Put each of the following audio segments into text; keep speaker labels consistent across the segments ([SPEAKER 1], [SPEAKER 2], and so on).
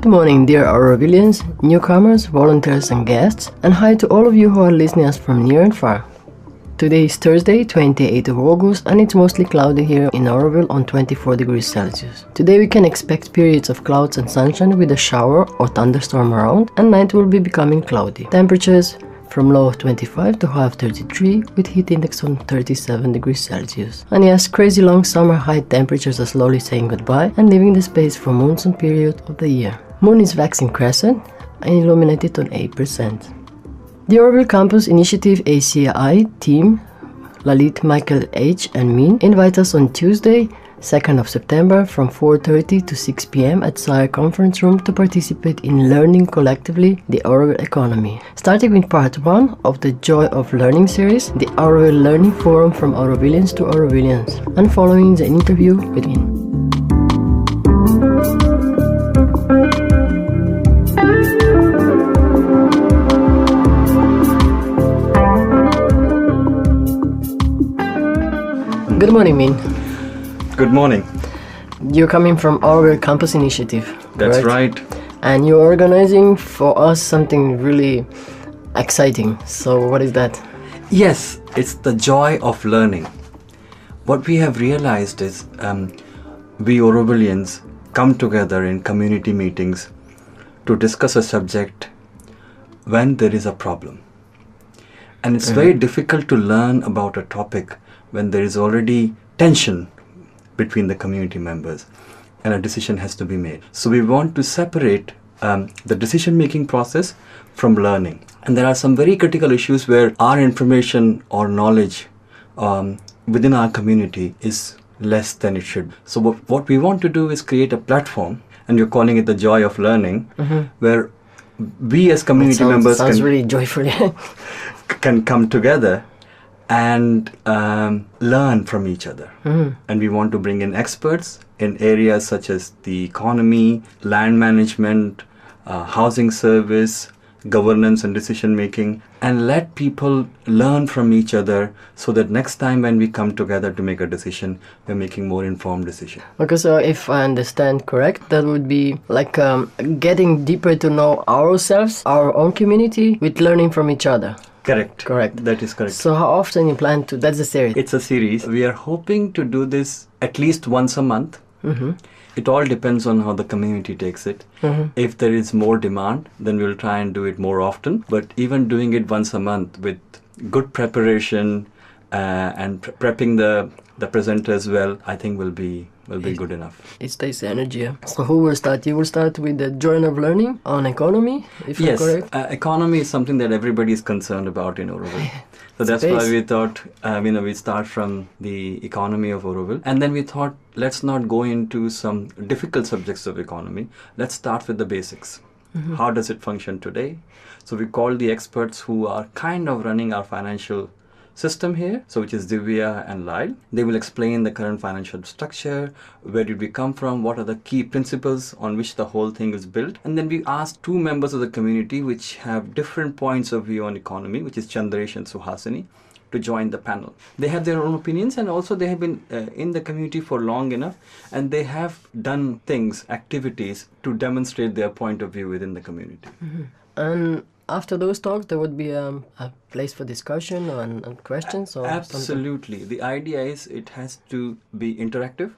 [SPEAKER 1] Good morning, dear Aurovillians, newcomers, volunteers and guests, and hi to all of you who are listening us from near and far. Today is Thursday, 28th of August, and it's mostly cloudy here in Auroville on 24 degrees Celsius. Today we can expect periods of clouds and sunshine with a shower or thunderstorm around, and night will be becoming cloudy. Temperatures from low of 25 to high of 33, with heat index on 37 degrees Celsius. And yes, crazy long summer high temperatures are slowly saying goodbye and leaving the space for monsoon period of the year. Moon is waxing crescent and illuminated on 8%. The Auroville Campus Initiative ACI Team Lalit, Michael H. and me invite us on Tuesday, 2nd of September from 4:30 to 6 p.m. at SAIIER Conference Room to participate in Learning Collectively, the Auroville Economy. Starting with part 1 of the Joy of Learning series, the Auroville Learning Forum from Aurovillians to Aurovillians, and following the interview with me. Good morning, Min.
[SPEAKER 2] Good morning.
[SPEAKER 1] You're coming from Auroville Campus Initiative.
[SPEAKER 2] That's right.
[SPEAKER 1] And you're organizing for us something really exciting. So what is that?
[SPEAKER 2] Yes, it's the joy of learning. What we have realized is we Aurovillians come together in community meetings to discuss a subject when there is a problem. And it's very difficult to learn about a topic when there is already tension between the community members and a decision has to be made. So we want to separate the decision-making process from learning. And there are some very critical issues where our information or knowledge within our community is less than it should. So what we want to do is create a platform, and you're calling it the joy of learning, where we as community members
[SPEAKER 1] sounds really joyful.
[SPEAKER 2] can come together and learn from each other. And we want to bring in experts in areas such as the economy, land management, housing service, governance and decision making, and let people learn from each other so that next time when we come together to make a decision, we're making more informed decision.
[SPEAKER 1] Okay, so if I understand correct, that would be like getting deeper to know ourselves, our own community, with learning from each other.
[SPEAKER 2] Correct. That is correct.
[SPEAKER 1] So how often you plan to? That's a series.
[SPEAKER 2] It's a series. We are hoping to do this at least once a month. It all depends on how the community takes it. If there is more demand, then we'll try and do it more often. But even doing it once a month with good preparation and prepping the presenters well, I think will be good enough.
[SPEAKER 1] It stays energy. Yeah? So who will start? You will start with the joy of learning on economy, if I'm correct?
[SPEAKER 2] Yes, economy is something that everybody is concerned about in Auroville. So that's why we thought, we start from the economy of Auroville. And then we thought, let's not go into some difficult subjects of economy. Let's start with the basics. How does it function today? So we called the experts who are kind of running our financial system here, so which is Divya and Lyle. They will explain the current financial structure, where did we come from, what are the key principles on which the whole thing is built. And then we asked two members of the community which have different points of view on economy, which is Chandresh and Suhasini, to join the panel. They have their own opinions, and also they have been in the community for long enough, and they have done things, activities to demonstrate their point of view within the community.
[SPEAKER 1] And after those talks, there would be a place for discussion and questions? Or
[SPEAKER 2] absolutely. Something? The idea is it has to be interactive.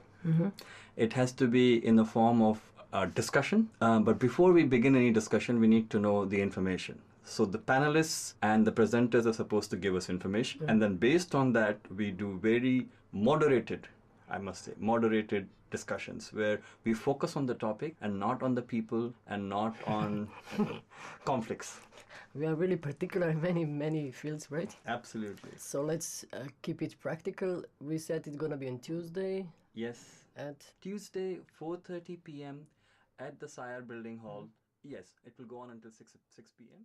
[SPEAKER 2] It has to be in the form of discussion. But before we begin any discussion, we need to know the information. So the panelists and the presenters are supposed to give us information. And then based on that, we do very moderated discussions where we focus on the topic and not on the people and not on conflicts.
[SPEAKER 1] We are really particular in many fields, right?
[SPEAKER 2] Absolutely.
[SPEAKER 1] So let's keep it practical. We said it's going to be on Tuesday.
[SPEAKER 2] Yes.
[SPEAKER 1] At
[SPEAKER 2] Tuesday, 4:30 p.m. at the SAIIER building hall. Yes, it will go on until 6 p.m.